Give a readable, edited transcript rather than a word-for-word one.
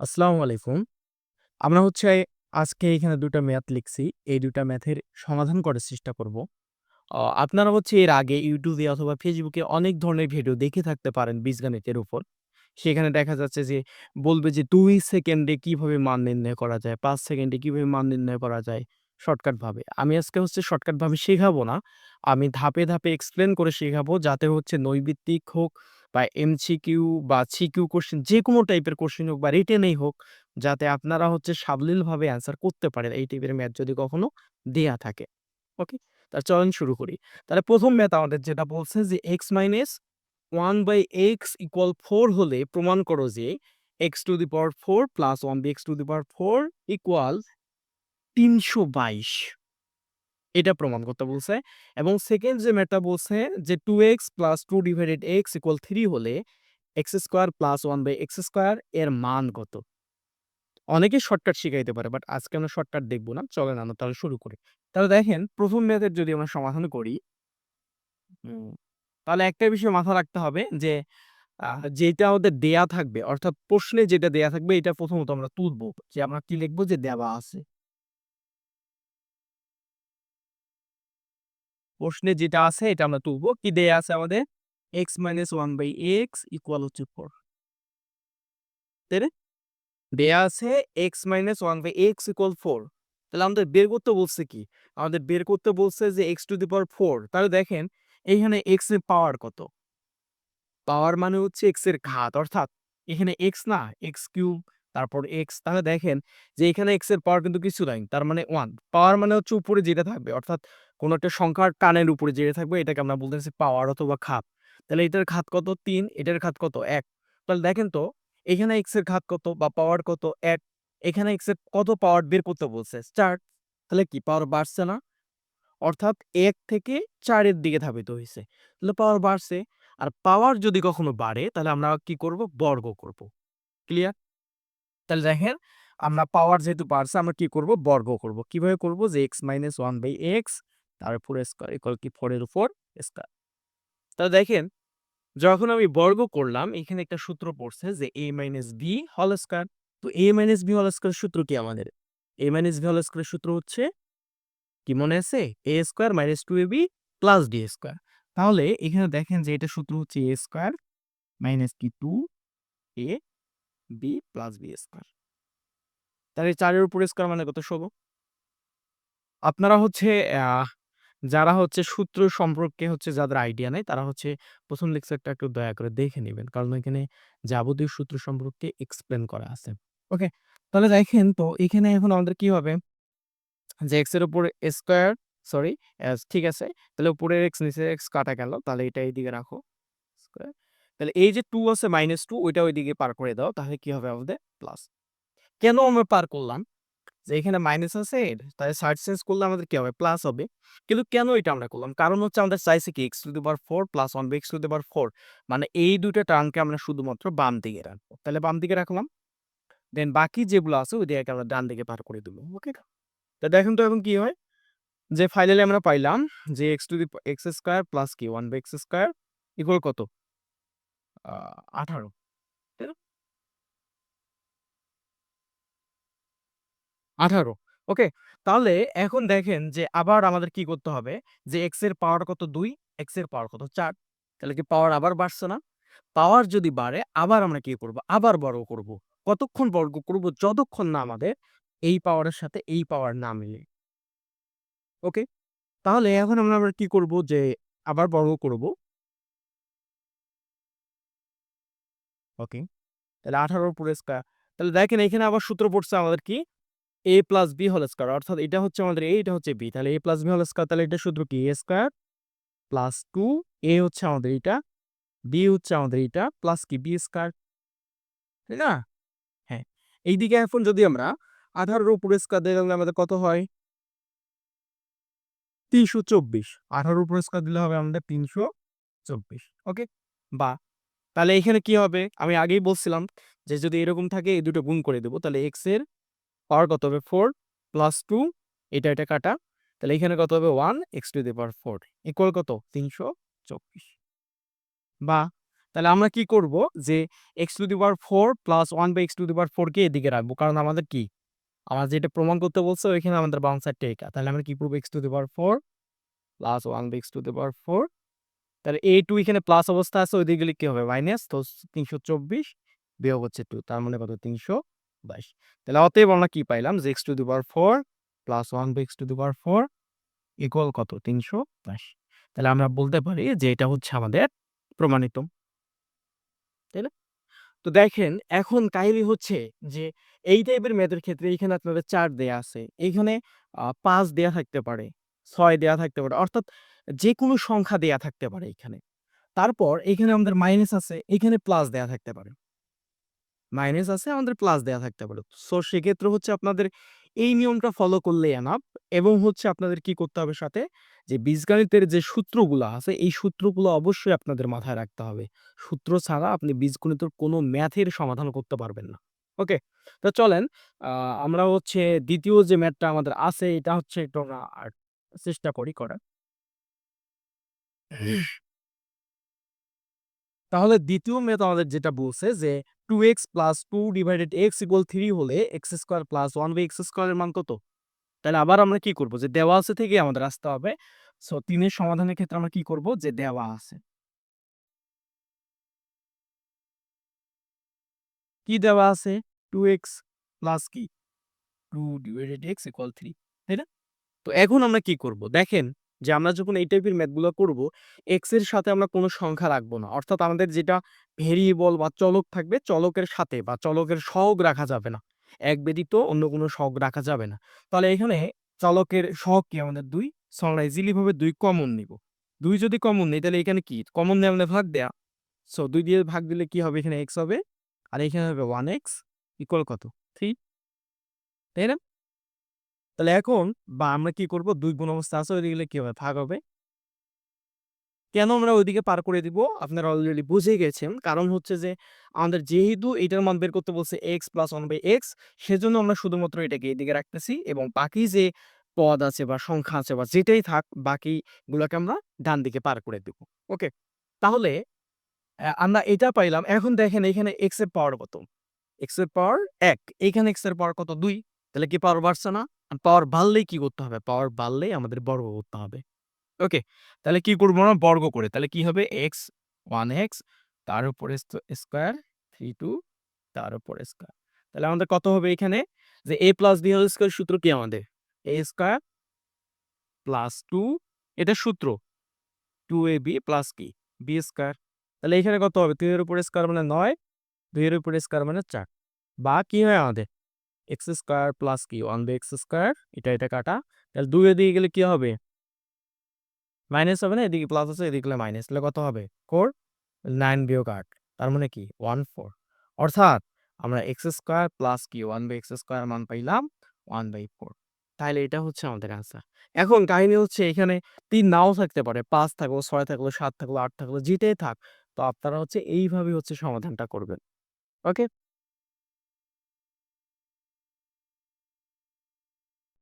আসসালামু আলাইকুম। আমরা আজকে এখানে ২ টা ম্যাথ লিখছি। এই ২ টা ম্যাথের সমাধান করার চেষ্টা করব। আপনারা এর আগে YouTube এ অথবা Facebook এ অনেক ধরনের ভিডিও দেখে থাকতে পারেন বীজগণিতের উপর। সেখানে দেখা যাচ্ছে যে বলবে যে ২ সেকেন্ডে কিভাবে মান নির্ণয় করা যায়, ৫ সেকেন্ডে কিভাবে মান নির্ণয় করা যায় শর্টকাট ভাবে। আমি আজকে শর্টকাট ভাবে শেখাবো না। আমি ধাপে, ধাপে এক্সপ্লেন করে শেখাবো যাতে নৈমিত্তিক হোক বা MCQ বা CQ কোয়েশ্চেন যেকোনো টাইপের কোয়েশ্চেন হোক বা রিটেনই হোক যাতে আপনারা সাবলীলভাবে অ্যান্সার করতে পারেন এই টাইপের ম্যাথ যদি কখনো দেয়া থাকে। ওকে? চলেন শুরু করি। তাহলে ১ম ম্যাথ আমাদের যেটা বলছে যে x মাইনাস 1/x = 4 হলে প্রমাণ করো যে x⁴ প্লাস 1/x⁴ ইকুয়াল ৩২২ এটা প্রমাণ করতে বলছে। এবং সেকেন্ড যে ম্যাথটা বলছে যে 2x প্লাস 2/x = 3 হলে x² প্লাস 1/x² এর মান কত? অনেকে শর্টকাট শিখাইতে পারে বাট আজকে আমরা শর্টকাট দেখব না। চলেন আমরা তাহলে শুরু করি। তাহলে দেখেন ১ম ম্যাথের যদি আমরা সমাধান করি, হুম, তাহলে একটা বিষয় মাথায় রাখতে হবে যে আ যেটা আমাদের দেয়া থাকবে অর্থাৎ প্রশ্নে যেটা দেয়া থাকবে এটা প্রথমত আমরা তুলব। যে আমরা কি লিখব যে দেওয়া আছে। প্রশ্নে যেটা আছে এটা আমরা তুলব। কি দেয়া আছে আমাদের? x - 1/x = 4 তাই না? দেয়া আছে x - 1/x = 4 তাহলে আমাদের বের করতে বলছে কি? আমাদের বের করতে বলছে যে x⁴ তাহলে দেখেন এইখানে x এর পাওয়ার কত? পাওয়ার মানে x এর ঘাত। অর্থাৎ এখানে x না, x³ তারপর x তাহলে দেখেন যে এখানে x এর পাওয়ার কিন্তু কিছু নাই। তার মানে 1 পাওয়ার মানে উপরে যেটা থাকবে অর্থাৎ কোন একটা সংখ্যার টানের উপরে যেটা থাকবে এটাকে আমরা বলতেছি পাওয়ার অথবা ঘাত। তাহলে এটার ঘাত কত? ৩ এটার ঘাত কত? ১ তাহলে দেখেন তো এখানে x এর ঘাত কত বা পাওয়ার কত? ১ এখানে x এর কত পাওয়ার বের করতে বলছে? ৪ তাহলে কি পাওয়ার বাড়ছে না? অর্থাৎ ১ থেকে ৪ এর দিকে ধাবিত হইছে। তাহলে পাওয়ার বাড়ছে। আর পাওয়ার যদি কখনো বাড়ে তাহলে আমরা কি করব? বর্গ করব। ক্লিয়ার? তাহলে দেখেন আমরা পাওয়ার যেহেতু বাড়ছে আমরা কি করব? বর্গ করব। কিভাবে করব? যে x - 1/x তার উপর স্কয়ার ইকুয়াল কি 4 এর উপর স্কয়ার। তাহলে দেখেন যখন আমি বর্গ করলাম এখানে একটা সূত্র পড়ছে যে a - b হোল স্কয়ার। তো a - b হোল স্কয়ার সূত্র কি আমাদের? a - b হোল স্কয়ার সূত্র কি মনে আছে? a square minus 2ab plus d square. তাহলে এখানে দেখেন যে এটা সূত্র a স্কয়ার মাইনাস কি 2ab প্লাস b স্কয়ার। তাহলে ৪ এর উপর স্কয়ার মানে কত? ১৬। আপনারা আহ যারা সূত্র সম্পর্কে যাদের আইডিয়া নাই তারা ১ম লেকচারটা একটু দয়া করে দেখে নিবেন। কারণ এখানে যাবতীয় সূত্র সম্পর্কে এক্সপ্লেইন করা আছে। ওকে? তাহলে দেখেন তো এখানে এখন আমাদের কি হবে? যে x এর উপরে স্কয়ার সরি ঠিক আছে। তাহলে উপরের x নিচের x কাটা গেল। তাহলে এটা এইদিকে রাখো। স্কয়ার। তাহলে এই যে 2 আছে -2 ওইটা ওইদিকে পার করে দাও। তাহলে কি হবে আমাদের? প্লাস। কেন আমরা পার করলাম? যে এখানে মাইনাস আছে তাহলে সাইড চেঞ্জ করলে আমাদের কি হবে? প্লাস হবে। কিন্তু কেন এটা আমরা করলাম? কারণ আমাদের চাইছে কি x⁴ প্লাস 1/x⁴ মানে এই ২ টা টার্মকে আমরা শুধুমাত্র বাম দিকে রাখবো। তাহলে বাম দিকে রাখলাম। দেন বাকি যেগুলো আছে ওইদিকে আমরা ডান দিকে পার করে দিব। ওকে? তো দেখেন তো এখন কি হয়? যে ফাইনালি আমরা পাইলাম যে x² প্লাস কি 1/x² ইকুয়াল কত? আ 18 তাই না? 18 ওকে। তাহলে এখন দেখেন যে আবার আমাদের কি করতে হবে? যে x এর পাওয়ার কত? ২ x এর পাওয়ার কত? ৪ তাহলে কি পাওয়ার আবার বাড়ছে না? পাওয়ার যদি বাড়ে আবার আমরা কি করব? আবার বর্গ করব। কতক্ষণ বর্গ করব? যতক্ষণ না আমাদের এই পাওয়ারের সাথে এই পাওয়ার না মিলে। ওকে? তাহলে এখন আমরা আবার কি করব? যে আবার বর্গ করব। ওকে। তাহলে 18 র উপরে স্কয়ার। তাহলে দেখেন এখানে আবার সূত্র পড়ছে আমাদের কি? a plus b whole square অর্থাৎ এটা আমাদের a এটা b তাহলে a plus b whole square তাহলে এটার সূত্র কি? a স্কয়ার প্লাস 2 a আমাদের এটা, b আমাদের এটা প্লাস কি b স্কয়ার, তাই না? হ্যাঁ। এইদিকে এখন যদি আমরা 18 এর উপরে স্কয়ার দিলে আমাদের কত হয়? ৩২৪ 18 এর উপরে স্কয়ার দিলে হবে আমাদের ৩২৪ ওকে? বা তাহলে এখানে কি হবে? আমি আগেই বলছিলাম যে যদি এরকম থাকে এই দুটো গুণ করে দেব। তাহলে x এর পাওয়ার কত হবে? 4 প্লাস 2 এটা কাটা। তাহলে এখানে কত হবে? 1 x⁴ ইকুয়াল কত? ৩২৪ বা তাহলে আমরা কি করব যে x to the power 4 plus 1 by x to the power 4 কে এদিকে রাখবো। কারণ আমাদের কি? আমার যেটা প্রমাণ করতে বলছে ওইখানে আমাদের বাম সাইডটা এটা। তাহলে আমরা কি করব x to the power 4 plus 1 by x to the power 4। তাহলে a2 এখানে প্লাস অবস্থা আছে, ওইদিকে গেলে কি হবে? মাইনাস। তো 324 বিয়োগ হচ্ছে 2, তার মানে কত? 322। তাহলে অতএব আমরা কি পাইলাম যে x to the power 4 plus 1 by x to the power 4 equal কত? 322। তাহলে আমরা বলতে পারি যে এটা হচ্ছে আমাদের প্রমাণিত। তাই না? তো দেখেন এখন কাহিনী হচ্ছে যে এই টাইপের ম্যাথের ক্ষেত্রে এখানে আপনাদের 4 দেয়া আছে। এখানে 5 দেয়া থাকতে পারে, 6 দেয়া থাকতে পারে। অর্থাৎ যেকোনো সংখ্যা দেয়া থাকতে পারে এখানে। তারপর এখানে আমাদের মাইনাস আছে, এখানে প্লাস দেয়া থাকতে পারে। মাইনাস আছে, আমাদের প্লাস দেয়া থাকতে পারে। সো সেক্ষেত্রে হচ্ছে আপনাদের এই নিয়মটা ফলো করলেই এনাফ। এবং হচ্ছে আপনাদের কি করতে হবে সাথে, যে বীজগণিতের যে সূত্রগুলা আছে এই সূত্রগুলো অবশ্যই আপনাদের মাথায় রাখতে হবে। সূত্র ছাড়া আপনি বীজগণিতের কোনো ম্যাথের সমাধান করতে পারবেন না। ওকে? তো চলেন আমরা হচ্ছে দ্বিতীয় যে ম্যাথটা আমাদের আছে এটা হচ্ছে একটু আমরা চেষ্টা করি করার। তাহলে দ্বিতীয় ম্যাথ আমাদের যেটা বলছে যে 2x plus 2 divided x equal 3 হলে x square plus 1 by x স্কোয়ারের মান কত? তাহলে আবার আমরা কি করব? যে দেওয়া আছে থেকে আমাদের আসতে হবে। সো 3 এর সমাধানের ক্ষেত্রে আমরা কি করব? যে দেওয়া আছে। কি দেওয়া আছে? 2x প্লাস কি? 2 ডিভাইডেড x ইকুয়াল 3, তাই না? তো এখন আমরা কি করব? দেখেন যে আমরা যখন এই টাইপের ম্যাথগুলো করব, x এর সাথে আমরা কোনো সংখ্যা রাখবো না। অর্থাৎ আমাদের যেটা ভেরিয়েবল বা চলক থাকবে, চলকের সাথে বা চলকের সহগ রাখা যাবে না। এক ব্যতীত অন্য কোনো সহগ রাখা যাবে না। তাহলে এখানে চলকের সহগ কি আমাদের 2। সো আমরা ইজিলি ভাবে 2 কমন নিব। 2 যদি কমন নেই তাহলে এখানে কি? কমন নিয়ে আমাদের ভাগ দেয়া। সো 2 দিয়ে ভাগ দিলে কি হবে? এখানে x হবে। আর এখানে হবে 1x ইকুয়াল কত? 3, তাই না? তাহলে এখন বা আমরা কি করব? 2 গুণ অবস্থা আছে, ওইদিকে গেলে কি হবে? ভাগ হবে। কেন আমরা ওইদিকে পার করে দিব? আপনারা অলরেডি বুঝে গেছেন। কারণ হচ্ছে যে আমাদের যেহেতু এটার মান বের করতে বলছে x প্লাস 1 বাই x, সেজন্য আমরা শুধুমাত্র এটাকে এদিকে রাখতেছি এবং বাকি যে পদ আছে বা সংখ্যা আছে বা যেটাই থাক বাকিগুলোকে আমরা ডান দিকে পার করে দিব। ওকে? তাহলে আমরা এটা পাইলাম। এখন দেখেন এখানে x এর পাওয়ার কত? x এর পাওয়ার 1, এখানে x এর পাওয়ার কত? 2। তাহলে কি পাওয়ার বাড়ছে না? আর পাওয়ার বাড়লেই কি করতে হবে? পাওয়ার বাড়লেই আমাদের বর্গ করতে হবে। ওকে? তাহলে কি করব আমরা? বর্গ করে। তাহলে কি হবে? x 1x তার উপরে স্কয়ার 32 তার উপরে স্কয়ার। তাহলে আমাদের কত হবে এখানে? যে a plus b whole square সূত্র কি আমাদের? a স্কয়ার প্লাস 2 এটার সূত্র 2ab প্লাস কি? b square. তাহলে এখানে কত হবে? 3 এর উপরে স্কয়ার মানে 9, 2 এর উপরে স্কয়ার মানে 4। বা কি হয় আমাদের? x স্কয়ার প্লাস কি? 1 বাই x স্কয়ার, এটা কাটা। তাহলে 2 এদিকে গেলে কি হবে? মাইনাস হবে না? এদিকে প্লাস আছে, এদিকে মাইনাস। তাহলে কত হবে? 4, 9 বিয়োগ 8, তার মানে কি? 14। অর্থাৎ আমরা x স্কয়ার প্লাস কি? 1 বাই x স্কয়ার মান পাইলাম 1/4। তাহলে এটা হচ্ছে আমাদের আনসার। এখন কাহিনী হচ্ছে এখানে 3 নাও থাকতে পারে। 5 থাকলো, 6 থাকলো, 7 থাকলো, 8 থাকলো, যেটাই থাক। তো আপনারা হচ্ছে এইভাবে হচ্ছে সমাধানটা করবেন। ওকে?